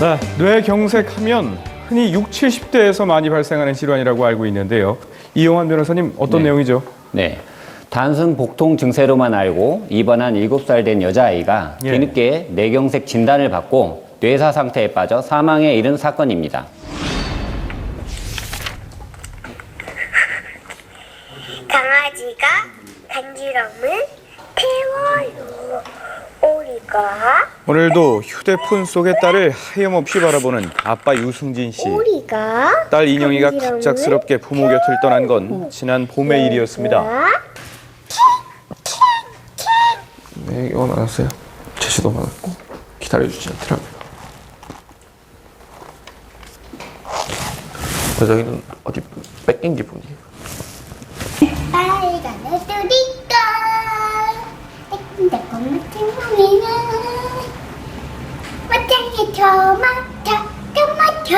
네, 뇌경색하면 흔히 60, 70대에서 많이 발생하는 질환이라고 알고 있는데요. 이용환 변호사님, 어떤 내용이죠? 네. 단순 복통 증세로만 알고 입원한 7살 된 여자아이가 뒤늦게 뇌경색 진단을 받고 뇌사 상태에 빠져 사망에 이른 사건입니다. 강아지가 간지럼을 태워요. 오리가 오늘도 휴대폰 속의 딸을 하염없이 바라보는 아빠 유승진 씨. 딸 인영이가 갑작스럽게 부모 곁을 떠난 건 지난 봄의 일이었습니다. 네, 이거 나왔어요. 제시도 받았고 기다려주지 않더라고요. 저기는 어디 뺏긴 기분이에요. 빨간 애들이가 새콤달콤한 친구이는 마땅히 토마토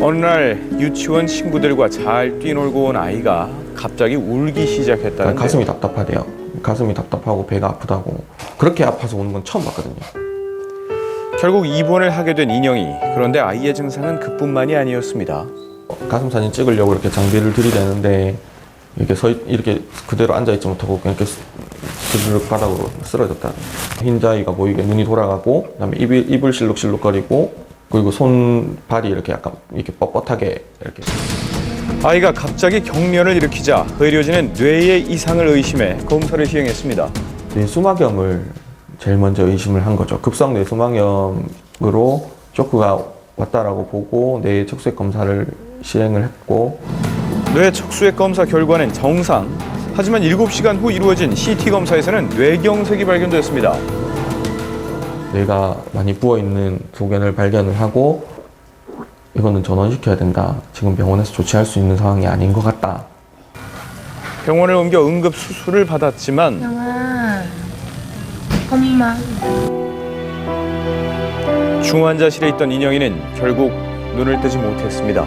어느 날 유치원 친구들과 잘 뛰놀고 온 아이가 갑자기 울기 시작했다는데요. 가슴이 답답하대요. 가슴이 답답하고 배가 아프다고. 그렇게 아파서 오는 건 처음 봤거든요. 결국 입원을 하게 된 인영이. 그런데 아이의 증상은 그뿐만이 아니었습니다. 가슴 사진 찍으려고 이렇게 장비를 들이대는데 이렇게 그대로 앉아있지 못하고 그냥 이렇게 스르륵 바닥으로 쓰러졌다. 흰자위가 보이게 눈이 돌아가고, 그다음에 입을 실룩실룩거리고, 그리고 손발이 이렇게 약간 이렇게 뻣뻣하게 이렇게. 아이가 갑자기 경련을 일으키자 의료진은 뇌의 이상을 의심해 검사를 시행했습니다. 뇌수막염을 제일 먼저 의심을 한 거죠. 급성 뇌수막염으로 쇼크가 왔다라고 보고 뇌 척수액 검사를 시행을 했고, 뇌 척수액 검사 결과는 정상. 하지만 7시간 후 이루어진 CT 검사에서는 뇌경색이 발견됐습니다. 뇌가 많이 부어있는 소견을 발견을 하고, 이거는 전원시켜야 된다. 지금 병원에서 조치할 수 있는 상황이 아닌 것 같다. 병원을 옮겨 응급 수술을 받았지만 영아, 엄마. 중환자실에 있던 인영이는 결국 눈을 뜨지 못했습니다.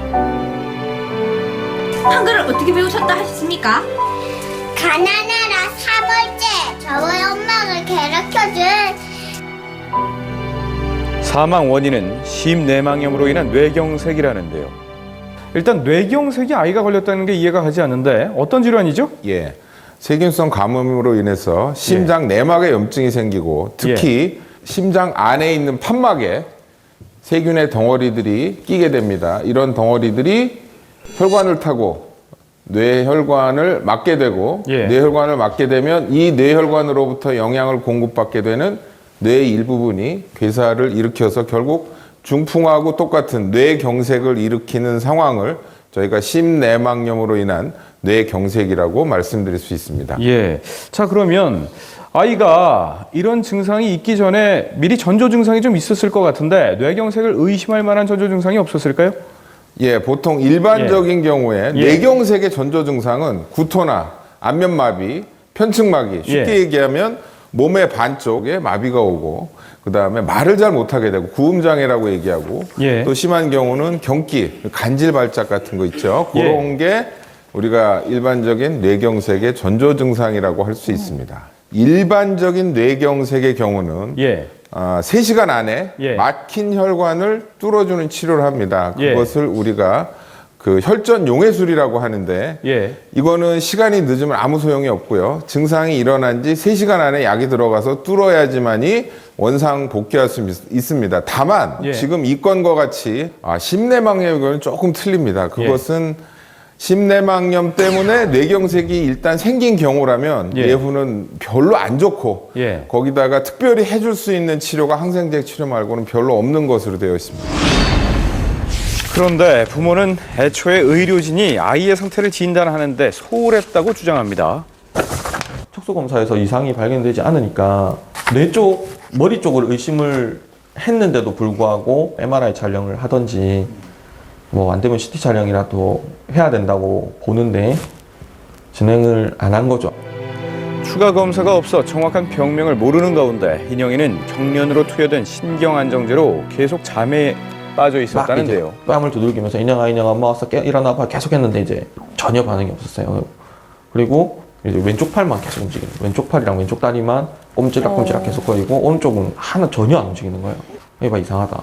한글을 어떻게 배우셨다 하셨습니까? 가난해라 사벌제 저의 엄마를 괴롭혀준 사망 원인은 심내망염으로 인한 뇌경색이라는데요. 일단 뇌경색이 아이가 걸렸다는 게 이해가 가지 않는데 어떤 질환이죠? 예. 세균성 감염으로 인해서 심장 내막에 염증이 생기고 특히 심장 안에 있는 판막에 세균의 덩어리들이 끼게 됩니다. 이런 덩어리들이 혈관을 타고 뇌혈관을 막게 되고 뇌혈관을 막게 되면 이 뇌혈관으로부터 영양을 공급받게 되는 뇌의 일부분이 괴사를 일으켜서 결국 중풍하고 똑같은 뇌경색을 일으키는 상황을 저희가 심내막염으로 인한 뇌경색이라고 말씀드릴 수 있습니다. 예. 자, 그러면 아이가 이런 증상이 있기 전에 미리 전조 증상이 좀 있었을 것 같은데 뇌경색을 의심할 만한 전조 증상이 없었을까요? 예, 보통 일반적인 경우에 뇌경색의 전조 증상은 구토나 안면마비, 편측마비, 쉽게 얘기하면 몸의 반쪽에 마비가 오고 그 다음에 말을 잘 못하게 되고 구음장애라고 얘기하고 또 심한 경우는 경기, 간질발작 같은 거 있죠. 그런 게 우리가 일반적인 뇌경색의 전조 증상이라고 할 수 있습니다. 일반적인 뇌경색의 경우는 3시간 안에 막힌 혈관을 뚫어주는 치료를 합니다. 그것을 우리가 그 혈전 용해술이라고 하는데 이거는 시간이 늦으면 아무 소용이 없고요. 증상이 일어난 지 3시간 안에 약이 들어가서 뚫어야지만이 원상 복귀할 수 있습니다. 다만 지금 이 건과 같이 심내막염은 조금 틀립니다. 그것은 심내막염 때문에 뇌경색이 일단 생긴 경우라면 예후는 별로 안 좋고 거기다가 특별히 해줄 수 있는 치료가 항생제 치료 말고는 별로 없는 것으로 되어 있습니다. 그런데 부모는 애초에 의료진이 아이의 상태를 진단하는데 소홀했다고 주장합니다. 척수검사에서 이상이 발견되지 않으니까 뇌 쪽, 머리 쪽을 의심을 했는데도 불구하고 MRI 촬영을 하든지 뭐 안 되면 CT 촬영이라도 해야 된다고 보는데 진행을 안 한 거죠. 추가 검사가 없어 정확한 병명을 모르는 가운데 인영이는 경련으로 투여된 신경안정제로 계속 잠에 빠져 있었다는데요. 뺨을 두들기면서 인영아 엄마 왔어 일어나 봐 계속 했는데 이제 전혀 반응이 없었어요. 그리고 이제 왼쪽 팔만 계속 움직이는 거예요. 왼쪽 팔이랑 왼쪽 다리만 꼼지락꼼지락 계속 거리고 오른쪽은 하나 전혀 안 움직이는 거예요. 해봐, 이상하다.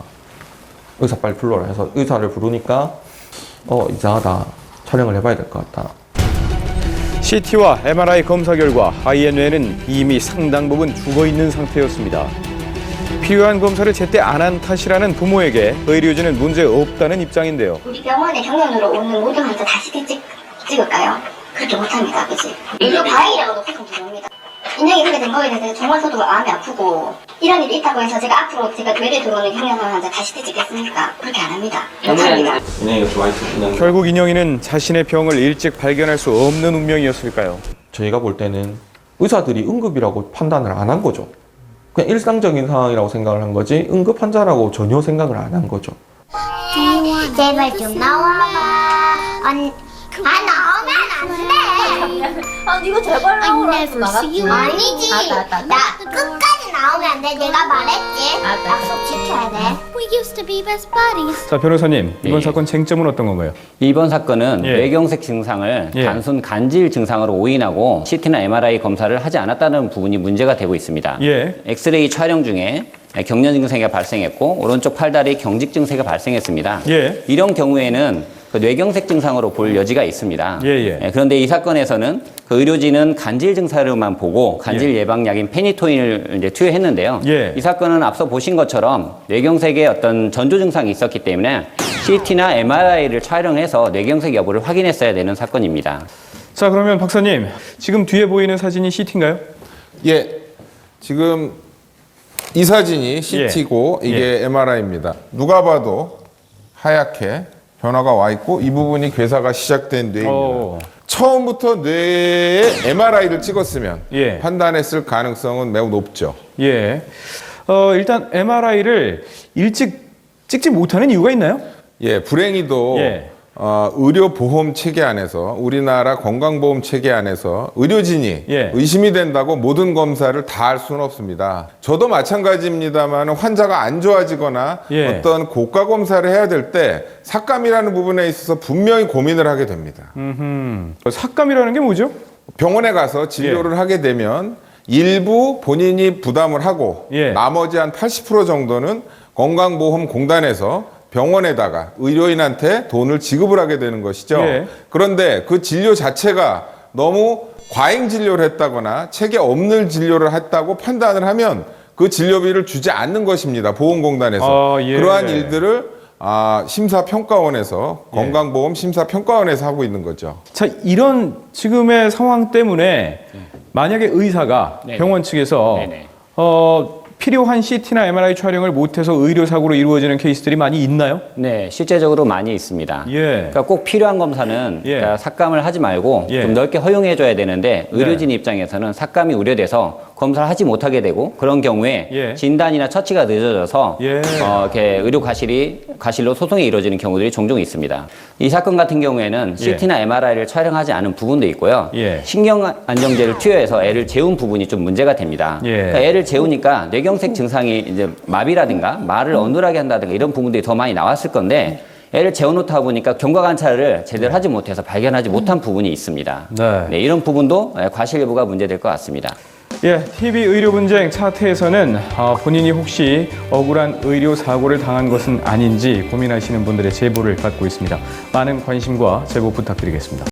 의사 빨리 불러라 해서 의사를 부르니까 이상하다. 촬영을 해봐야 될 것 같다. CT와 MRI 검사 결과 하이의 뇌는 이미 상당 부분 죽어있는 상태였습니다. 필요한 검사를 제때 안 한 탓이라는 부모에게 의료진은 문제 없다는 입장인데요. 우리 병원에 병원으로 오는 모든 환자 다 CT 찍을까요? 그렇게 못합니다, 그치? 의료 과잉이라고 높은 부분입니다. 인형이 그렇게 된 거에 대해서 정말 저도 마음이 아프고 이런 일이 있다고 해서 제가 앞으로 제가 뇌에 들어오는 경련한 환자 다 CT 찍겠습니까? 그렇게 안 합니다. 못합니다. 인형이가 좋아 있으시는 결국 인영이는 자신의 병을 일찍 발견할 수 없는 운명이었을까요? 저희가 볼 때는 의사들이 응급이라고 판단을 안 한 거죠. 그냥 일상적인 상황이라고 생각을 한 거지 응급 환자라고 전혀 생각을 안 한 거죠. 제발 좀 나와봐. 나오면 안 돼. 이거 제발 나오라고 나갔지. 아니지. 알았다. 나 끝까지 나오면 안 돼. 내가 말했지. 알았다. 약속 지켜야 돼. We used to be best buddies. 자, 변호사님, 이번 예. 사건 쟁점은 어떤 건가요? 이번 사건은 예. 뇌경색 증상을 예. 단순 간질 증상으로 오인하고 CT나 MRI 검사를 하지 않았다는 부분이 문제가 되고 있습니다. 예. 엑스레이 촬영 중에 경련 증세가 발생했고 오른쪽 팔다리 경직 증세가 발생했습니다. 예. 이런 경우에는 그 뇌경색 증상으로 볼 여지가 있습니다. 예. 그런데 이 사건에서는 그 의료진은 간질 증상으로만 보고 간질 예방약인 페니토인을 이제 투여했는데요. 예. 이 사건은 앞서 보신 것처럼 뇌경색에 어떤 전조 증상이 있었기 때문에 CT나 MRI를 촬영해서 뇌경색 여부를 확인했어야 되는 사건입니다. 자, 그러면 박사님, 지금 뒤에 보이는 사진이 CT인가요? 예, 지금 이 사진이 CT고 예. 이게 MRI입니다. 누가 봐도 하얗게 변화가 와 있고 이 부분이 괴사가 시작된 뇌입니다. 오. 처음부터 뇌에 MRI를 찍었으면 예. 판단했을 가능성은 매우 높죠. 예. 일단 MRI를 일찍 찍지 못하는 이유가 있나요? 예, 불행히도 예. 의료보험 체계 안에서 우리나라 건강보험 체계 안에서 의료진이 예. 의심이 된다고 모든 검사를 다 할 수는 없습니다. 저도 마찬가지입니다만 환자가 안 좋아지거나 예. 어떤 고가 검사를 해야 될 때 삭감이라는 부분에 있어서 분명히 고민을 하게 됩니다. 삭감이라는 게 뭐죠? 병원에 가서 진료를 하게 되면 일부 본인이 부담을 하고 예. 나머지 한 80% 정도는 건강보험공단에서 병원에다가 의료인한테 돈을 지급을 하게 되는 것이죠. 예. 그런데 그 진료 자체가 너무 과잉 진료를 했다거나 체계 없는 진료를 했다고 판단을 하면 그 진료비를 주지 않는 것입니다. 보험공단에서. 예. 그러한 일들을 심사평가원에서 건강보험 심사평가원에서 하고 있는 거죠. 자, 이런 지금의 상황 때문에 만약에 의사가 네네. 병원 측에서 네네. 필요한 CT나 MRI 촬영을 못해서 의료사고로 이루어지는 케이스들이 많이 있나요? 네, 실제적으로 많이 있습니다. 예. 그러니까 꼭 필요한 검사는 예. 그러니까 삭감을 하지 말고 예. 좀 넓게 허용해줘야 되는데 의료진 입장에서는 삭감이 우려돼서 검사를 하지 못하게 되고 그런 경우에 예. 진단이나 처치가 늦어져서 예. 이렇게 의료 과실로 소송이 이루어지는 경우들이 종종 있습니다. 이 사건 같은 경우에는 CT나 MRI를 촬영하지 않은 부분도 있고요. 예. 신경 안정제를 투여해서 애를 재운 부분이 좀 문제가 됩니다. 예. 그러니까 애를 재우니까 뇌경색 증상이 이제 마비라든가 말을 어눌하게 한다든가 이런 부분들이 더 많이 나왔을 건데 애를 재워놓다 보니까 경과 관찰을 제대로 하지 못해서 발견하지 못한 부분이 있습니다. 네. 이런 부분도 과실 여부가 문제될 것 같습니다. 예, TV 의료 분쟁 차트에서는 본인이 혹시 억울한 의료 사고를 당한 것은 아닌지 고민하시는 분들의 제보를 받고 있습니다. 많은 관심과 제보 부탁드리겠습니다.